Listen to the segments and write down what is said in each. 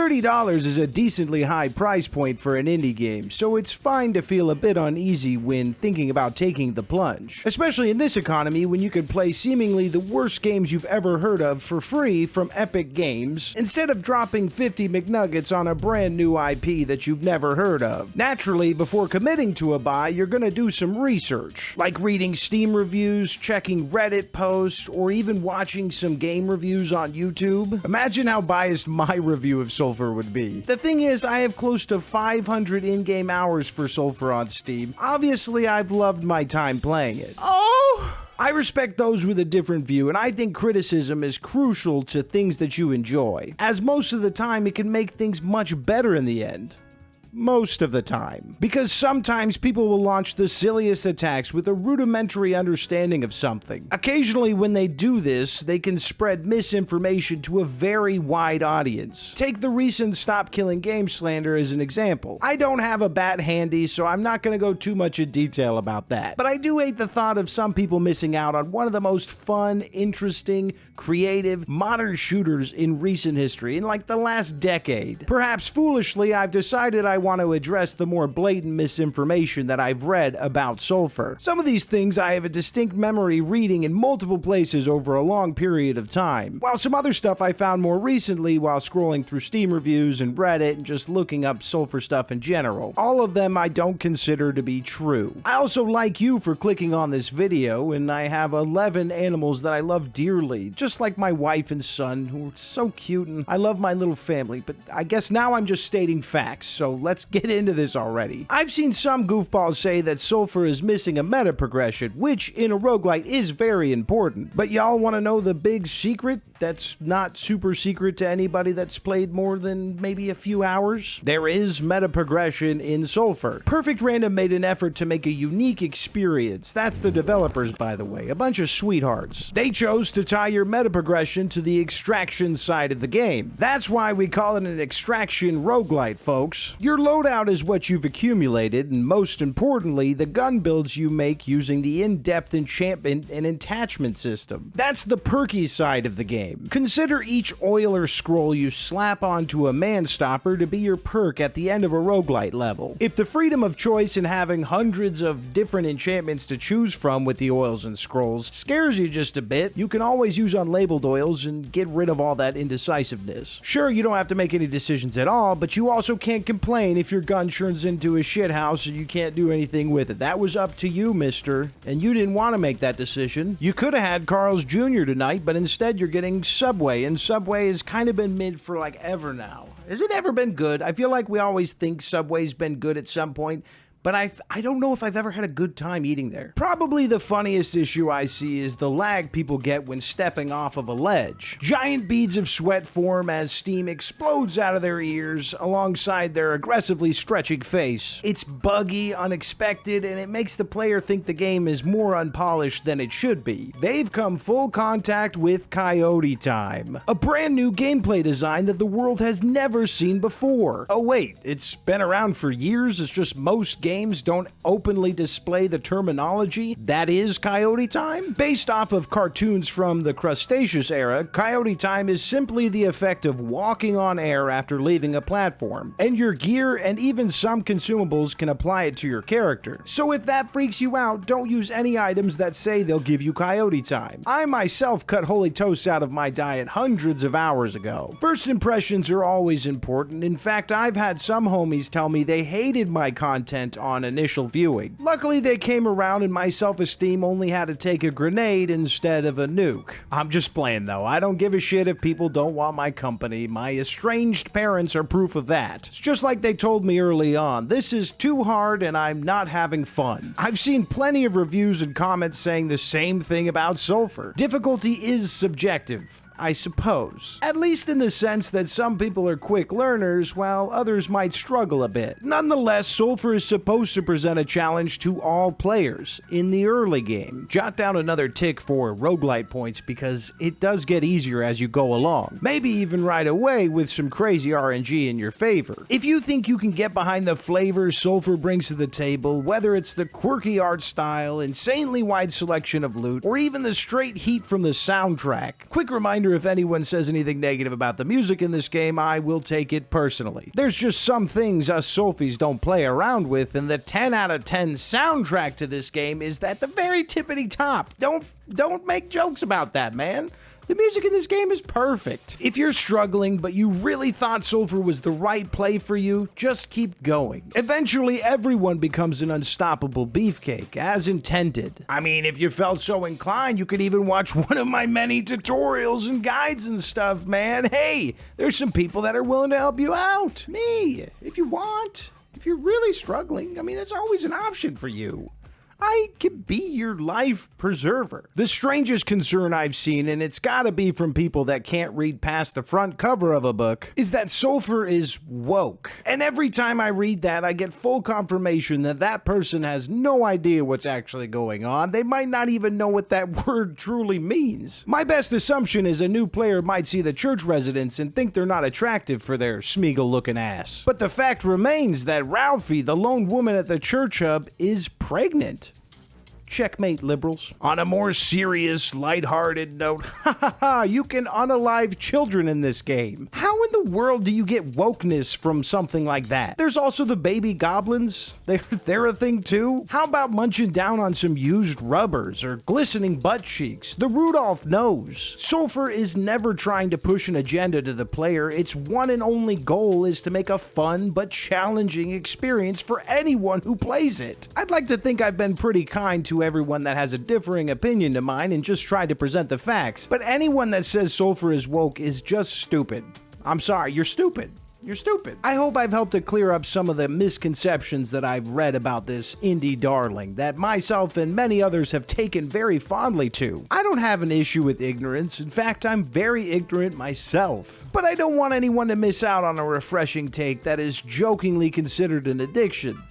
$30 is a decently high price point for an indie game, so it's fine to feel a bit uneasy when thinking about taking the plunge. Especially in this economy when you could play seemingly the worst games you've ever heard of for free from Epic Games, instead of dropping 50 McNuggets on a brand new IP that you've never heard of. Naturally, before committing to a buy, you're gonna do some research, like reading Steam reviews, checking Reddit posts, or even watching some game reviews on YouTube. Imagine how biased my review of Sulfur would be. The thing is, I have close to 500 in-game hours for Sulfur on Steam. Obviously, I've loved my time playing it. I respect those with a different view, and I think criticism is crucial to things that you enjoy, as most of the time it can make things much better in the end. Most of the time. Because sometimes people will launch the silliest attacks with a rudimentary understanding of something. Occasionally when they do this, they can spread misinformation to a very wide audience. Take the recent Stop Killing Game slander as an example. I don't have a bat handy, so I'm not going to go too much in detail about that. But I do hate the thought of some people missing out on one of the most fun, interesting, creative, modern shooters in recent history, in like the last decade. Perhaps foolishly, I've decided I want to address the more blatant misinformation that I've read about Sulfur. Some of these things I have a distinct memory reading in multiple places over a long period of time, while some other stuff I found more recently while scrolling through Steam reviews and Reddit and just looking up Sulfur stuff in general. All of them I don't consider to be true. I also like you for clicking on this video, and I have 11 animals that I love dearly, just like my wife and son, who are so cute, and I love my little family, but I guess now I'm just stating facts, so let's get into this already. I've seen some goofballs say that Sulfur is missing a meta progression, which in a roguelite is very important. But y'all want to know the big secret that's not super secret to anybody that's played more than maybe a few hours? There is meta progression in Sulfur. Perfect Random made an effort to make a unique experience. That's the developers, by the way, a bunch of sweethearts. They chose to tie your meta progression to the extraction side of the game. That's why we call it an extraction roguelite, folks. Your loadout is what you've accumulated, and most importantly, the gun builds you make using the in-depth enchantment and attachment system. That's the perky side of the game. Consider each oil or scroll you slap onto a man-stopper to be your perk at the end of a roguelite level. If the freedom of choice in having hundreds of different enchantments to choose from with the oils and scrolls scares you just a bit, you can always use unlabeled oils and get rid of all that indecisiveness. Sure, you don't have to make any decisions at all, but you also can't complain if your gun turns into a shithouse and you can't do anything with it. That was up to you, mister, and you didn't want to make that decision. You could have had Carl's Jr. tonight, but instead you're getting Subway, and Subway has kind of been mid for like ever now. Has it ever been good? I feel like we always think Subway's been good at some point, but I don't know if I've ever had a good time eating there. Probably the funniest issue I see is the lag people get when stepping off of a ledge. Giant beads of sweat form as steam explodes out of their ears alongside their aggressively stretching face. It's buggy, unexpected, and it makes the player think the game is more unpolished than it should be. They've come full contact with Coyote Time, a brand new gameplay design that the world has never seen before. Oh wait, it's been around for years, it's just most games don't openly display the terminology that is Coyote Time? Based off of cartoons from the Cretaceous era, Coyote Time is simply the effect of walking on air after leaving a platform, and your gear and even some consumables can apply it to your character. So if that freaks you out, don't use any items that say they'll give you Coyote Time. I myself cut holy toast out of my diet hundreds of hours ago. First impressions are always important. In fact, I've had some homies tell me they hated my content on initial viewing. Luckily, they came around and my self-esteem only had to take a grenade instead of a nuke. I'm just playing though. I don't give a shit if people don't want my company. My estranged parents are proof of that. It's just like they told me early on, this is too hard and I'm not having fun. I've seen plenty of reviews and comments saying the same thing about Sulfur. Difficulty is subjective, I suppose. At least in the sense that some people are quick learners while others might struggle a bit. Nonetheless, Sulfur is supposed to present a challenge to all players in the early game. Jot down another tick for roguelite points because it does get easier as you go along. Maybe even right away with some crazy RNG in your favor. If you think you can get behind the flavor Sulfur brings to the table, whether it's the quirky art style, insanely wide selection of loot, or even the straight heat from the soundtrack, quick reminder reminder, if anyone says anything negative about the music in this game, I will take it personally. There's just some things us Sulfies don't play around with, and the 10 out of 10 soundtrack to this game is at the very tippity top. Don't make jokes about that, man. The music in this game is perfect. If you're struggling, but you really thought Sulfur was the right play for you, just keep going. Eventually, everyone becomes an unstoppable beefcake, as intended. I mean, if you felt so inclined, you could even watch one of my many tutorials and guides and stuff, man. Hey, there's some people that are willing to help you out. Me, if you want. If you're really struggling, I mean, that's always an option for you. I could be your life preserver. The strangest concern I've seen, and it's gotta be from people that can't read past the front cover of a book, is that Sulfur is woke. And every time I read that, I get full confirmation that that person has no idea what's actually going on. They might not even know what that word truly means. My best assumption is a new player might see the church residents and think they're not attractive for their Smeagol-looking ass. But the fact remains that Ralphie, the lone woman at the church hub, is pregnant. Checkmate, liberals. On a more serious, lighthearted note, you can unalive children in this game. How in the world do you get wokeness from something like that? There's also the baby goblins. They're a thing too. How about munching down on some used rubbers or glistening butt cheeks? The Rudolph knows. Sulfur is never trying to push an agenda to the player. Its one and only goal is to make a fun but challenging experience for anyone who plays it. I'd like to think I've been pretty kind to everyone that has a differing opinion to mine and just tried to present the facts, but anyone that says Sulfur is woke is just stupid. I'm sorry, you're stupid. You're stupid. I hope I've helped to clear up some of the misconceptions that I've read about this indie darling that myself and many others have taken very fondly to. I don't have an issue with ignorance. In fact, I'm very ignorant myself. But I don't want anyone to miss out on a refreshing take that is jokingly considered an addiction.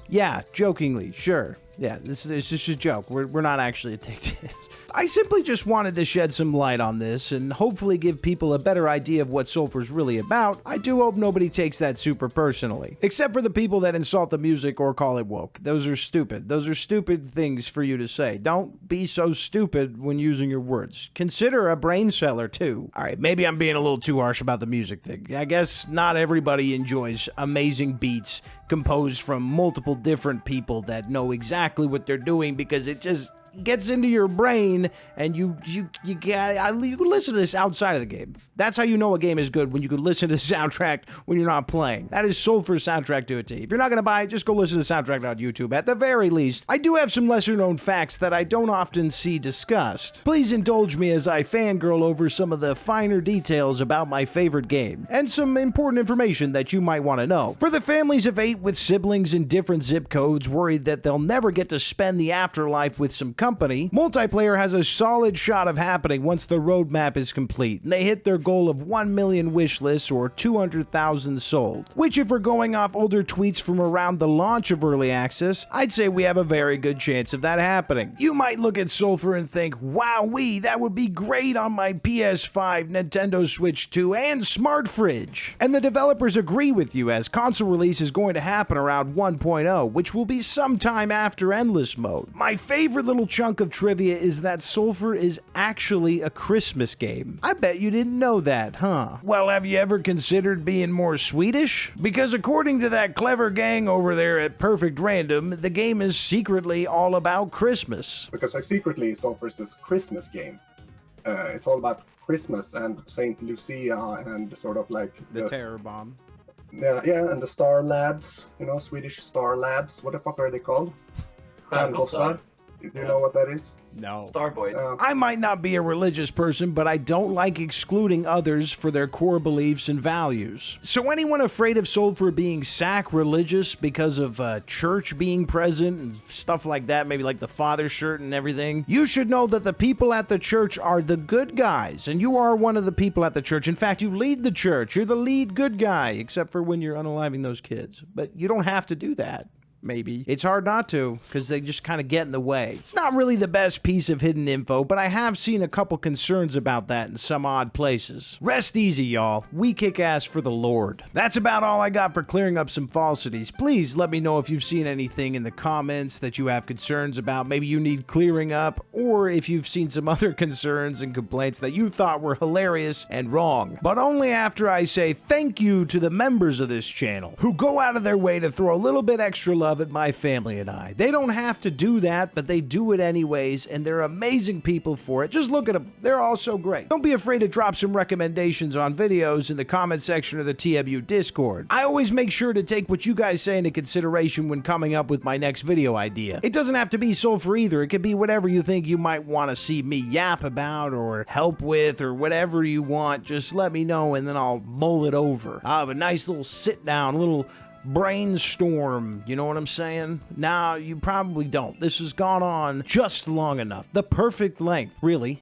Yeah, jokingly, sure. Yeah, this is just a joke. We're not actually addicted. I simply just wanted to shed some light on this and hopefully give people a better idea of what Sulfur's really about. I do hope nobody takes that super personally. Except for the people that insult the music or call it woke. Those are stupid. Those are stupid things for you to say. Don't be so stupid when using your words. Consider a brain cellar too. Alright, maybe I'm being a little too harsh about the music thing. I guess not everybody enjoys amazing beats composed from multiple different people that know exactly what they're doing, because it just gets into your brain, and you can listen to this outside of the game. That's how you know a game is good, when you can listen to the soundtrack when you're not playing. That is Sulfur's soundtrack to a T. If you're not going to buy it, just go listen to the soundtrack on YouTube. At the very least, I do have some lesser known facts that I don't often see discussed. Please indulge me as I fangirl over some of the finer details about my favorite game, and some important information that you might want to know. For the families of 8 with siblings in different zip codes worried that they'll never get to spend the afterlife with some company, multiplayer has a solid shot of happening once the roadmap is complete and they hit their goal of 1 million wish lists or 200,000 sold. Which, if we're going off older tweets from around the launch of early access, I'd say we have a very good chance of that happening. You might look at Sulfur and think, wowee, that would be great on my PS5, Nintendo Switch 2, and smart fridge. And the developers agree with you, as console release is going to happen around 1.0, which will be sometime after Endless Mode. My favorite little chunk of trivia is that Sulfur is actually a Christmas game. I bet you didn't know that, huh? Well, have you ever considered being more Swedish? Because according to that clever gang over there at Perfect Random, the game is secretly all about Christmas. Because secretly Sulfur's this Christmas game. It's all about Christmas and Saint Lucia and sort of like the terror bomb. Yeah, and the Star Lads, Swedish Star Lads. What the fuck are they called? Do you know what that is? No. Star Boys. I might not be a religious person, but I don't like excluding others for their core beliefs and values. So anyone afraid of Sulfur being sacrilegious because of church being present and stuff like that, maybe like the father shirt and everything, you should know that the people at the church are the good guys, and you are one of the people at the church. In fact, you lead the church. You're the lead good guy, except for when you're unaliving those kids. But you don't have to do that. maybe. It's hard not to, because they just kind of get in the way. It's not really the best piece of hidden info, but I have seen a couple concerns about that in some odd places. Rest easy, y'all. We kick ass for the Lord. That's about all I got for clearing up some falsities. Please let me know if you've seen anything in the comments that you have concerns about. Maybe you need clearing up, or if you've seen some other concerns and complaints that you thought were hilarious and wrong. But only after I say thank you to the members of this channel who go out of their way to throw a little bit extra love at my family and I. They don't have to do that, but they do it anyways, and they're amazing people for it. Just look at them. They're all so great. Don't be afraid to drop some recommendations on videos in the comment section of the TMU Discord. I always make sure to take what you guys say into consideration when coming up with my next video idea. It doesn't have to be Sulfur either. It could be whatever you think you might want to see me yap about or help with or whatever you want. Just let me know and then I'll mull it over. I'll have a nice little sit down, a little brainstorm, you know what I'm saying? Now, you probably don't. This has gone on just long enough. The perfect length, really.